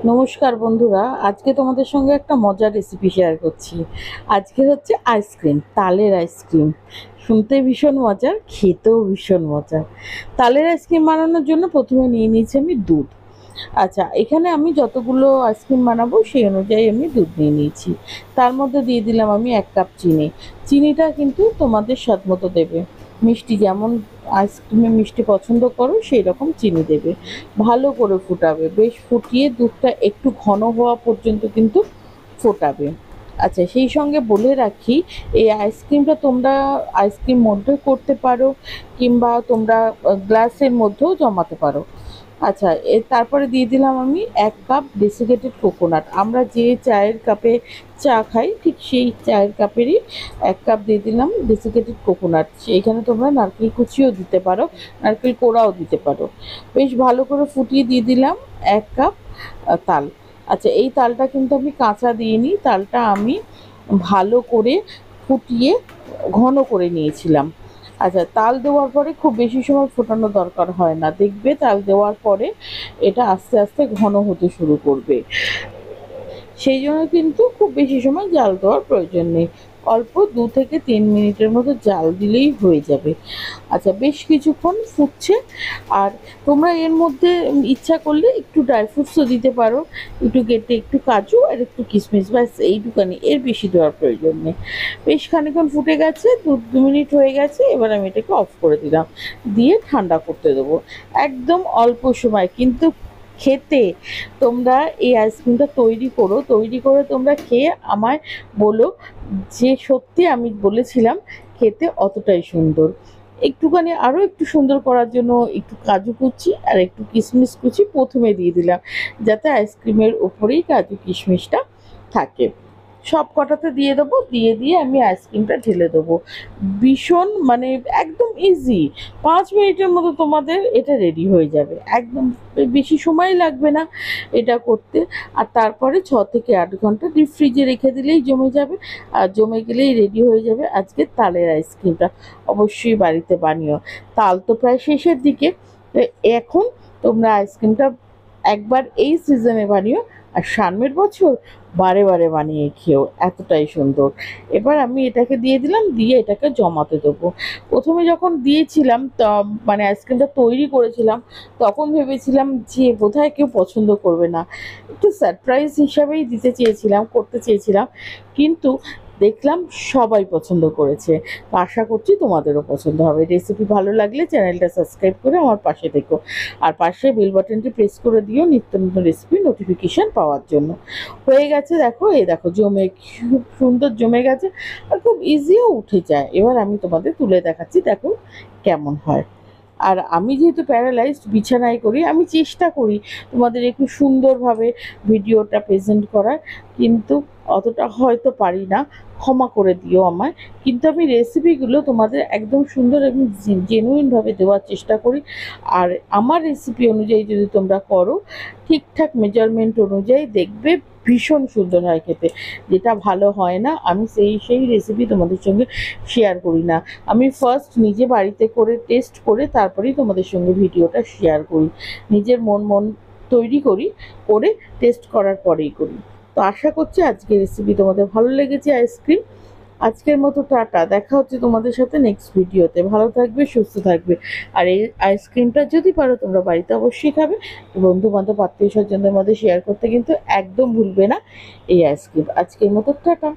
নমস্কার বন্ধুরা, আজকে তোমাদের সঙ্গে একটা মজার রেসিপি শেয়ার করছি। আজকে হচ্ছে আইসক্রিম, তালের আইসক্রিম। শুনতে ভীষণ মজার, খেতেও ভীষণ মজার। তালের আইসক্রিম বানানোর জন্য প্রথমে নিয়ে নিয়েছি আমি দুধ। আচ্ছা, এখানে আমি যতগুলো আইসক্রিম বানাবো সেই অনুযায়ী আমি দুধ নিয়ে নিয়েছি। তার মধ্যে দিয়ে দিলাম আমি 1 কাপ চিনি। চিনিটা কিন্তু তোমাদের স্বাদ মতো দেবে। মিষ্টি যেমন আইসক্রিমে মিষ্টি পছন্দ করো সেই রকম চিনি দেবে। ভালো করে ফুটাবে, বেশ ফুটিয়ে দুধটা একটু ঘন হওয়া পর্যন্ত কিন্তু ফোটাবে। আচ্ছা, সেই সঙ্গে বলে রাখি, এই আইসক্রিমটা তোমরা আইসক্রিম মধ্যে করতে পারো, কিংবা তোমরা গ্লাসের মধ্যেও জমাতে পারো। আচ্ছা, তারপরে দিয়ে দিলাম আমি 1 কাপ ডেসিকেটেড কোকোনাট। আমরা যে চায়ের কাপে চা খাই ঠিক সেই চায়ের কাপেরই 1 কাপ দিয়ে দিলাম ডেসিকেটেড কোকোনাট। সেইখানে তোমরা নারকেল কুচিও দিতে পারো, নারকেল কোড়াও দিতে পারো। বেশ ভালো করে ফুটিয়ে দিয়ে দিলাম 1 কাপ তাল। আচ্ছা, এই তালটা কিন্তু আমি কাঁচা দিইনি, তালটা আমি ভালো করে ফুটিয়ে ঘন করে নিয়েছিলাম। আচ্ছা, তাল দেওয়ার পরে খুব বেশি সময় ফোটানোর দরকার হয় না, দেখবে তাল দেওয়ার পরে এটা আস্তে আস্তে ঘন হতে শুরু করবে। সেই জন্য কিন্তু খুব বেশি সময় জাল দেওয়ার প্রয়োজন নেই, অল্প 2 থেকে 3 মিনিটের মতো জাল দিলেই হয়ে যাবে। আচ্ছা, বেশ কিছুক্ষণ ফুটছে। আর তোমরা এর মধ্যে ইচ্ছা করলে একটু ড্রাই ফ্রুটসও দিতে পারো, একটু কেটে, একটু কাজু আর একটু কিশমিশ, ব্যাস এইটুখানি, এর বেশি দেওয়ার প্রয়োজন নেই। বেশ খানিকক্ষণ ফুটে গেছে, 2 মিনিট হয়ে গেছে, এবার আমি এটাকে অফ করে দিলাম, দিয়ে ঠান্ডা করতে দেবো। একদম অল্প সময় কিন্তু খেতে, তোমরা এই আইসক্রিমটা তৈরি করে তোমরা খেয়ে আমায় বলো যে সত্যি আমি বলেছিলাম খেতে অতটাই সুন্দর। একটুখানি আরও একটু সুন্দর করার জন্য একটু কাজু কুচি আর একটু কিশমিশ কুচি প্রথমে দিয়ে দিলাম, যাতে আইসক্রিমের ওপরেই কাজু কিশমিশটা থাকে। সব কটাতে দিয়ে দেবো, দিয়ে আমি আইসক্রিমটা ঢেলে দেবো। ভীষণ মানে একদম ইজি, 5 মিনিটের মতো তোমাদের এটা রেডি হয়ে যাবে। একদম বেশি সময় লাগবে না এটা করতে। আর তারপরে 6 থেকে 8 ঘন্টা ডিপ ফ্রিজে রেখে দিলেই জমে যাবে। আর জমে গেলেই রেডি হয়ে যাবে আজকে তালের আইসক্রিমটা। অবশ্যই বাড়িতে বানিও। তাল তো প্রায় শেষের দিকে, তো এখন তোমরা আইসক্রিমটা একবার এই সিজনে বানিও, আর সামনের বছর বারে বারে বানিয়ে খেও, এতটাই সুন্দর। এবার আমি এটাকে দিয়ে দিলাম, দিয়ে এটাকে জমাতে দেবো। প্রথমে যখন দিয়েছিলাম মানে আইসক্রিমটা তৈরি করেছিলাম, তখন ভেবেছিলাম যে বোধহয় কেউ পছন্দ করবে না, একটু সারপ্রাইজ হিসাবেই দিতে চেয়েছিলাম, করতে চেয়েছিলাম। কিন্তু দেখলাম সবাই পছন্দ করেছে। তো আশা করছি তোমাদেরও পছন্দ হবে। রেসিপি ভালো লাগলে চ্যানেলটা সাবস্ক্রাইব করে আমার পাশে থেকো, আর পাশে বেল বাটনটি প্রেস করে দিও নিত্য নতুন রেসিপি নোটিফিকেশান পাওয়ার জন্য। হয়ে গেছে দেখো, এই দেখো জমে, খুব সুন্দর জমে গেছে, আর খুব ইজিও উঠে যায়। এবার আমি তোমাদের তুলে দেখাচ্ছি, দেখো কেমন হয়। আর আমি যেহেতু প্যারালাইজড, বিছানায় করি, আমি চেষ্টা করি তোমাদের একটু সুন্দরভাবে ভিডিওটা প্রেজেন্ট করার, কিন্তু অতটা হয়তো পারি না, ক্ষমা করে দিও আমায়। কিন্তু আমি রেসিপিগুলো তোমাদের একদম সুন্দর এবং জেনুইনভাবে দেওয়ার চেষ্টা করি। আর আমার রেসিপি অনুযায়ী যদি তোমরা করো, ঠিকঠাক মেজারমেন্ট অনুযায়ী, দেখবে ভীষণ সুন্দর হয় খেতে। যেটা ভালো হয় না আমি সেই রেসিপি তোমাদের সঙ্গে শেয়ার করি না। আমি ফার্স্ট নিজে বাড়িতে করে টেস্ট করে তারপরেই তোমাদের সঙ্গে ভিডিওটা শেয়ার করি। নিজের মন তৈরি করি, করে টেস্ট করার পরেই করি। তো আশা করছি আজকের রেসিপি তোমাদের ভালো লেগেছে আইসক্রিম। আজকের মতো টাটা, দেখা হচ্ছে তোমাদের সাথে নেক্সট ভিডিওতে। ভালো থাকবে, সুস্থ থাকবে। আর এই আইসক্রিমটা যদি পারো তোমরা বাড়িতে অবশ্যই খাবে, বন্ধু বান্ধব আত্মীয় স্বজনদের মধ্যে শেয়ার করতে কিন্তু একদম ভুলবে না এই আইসক্রিম। আজকের মতো টাটা।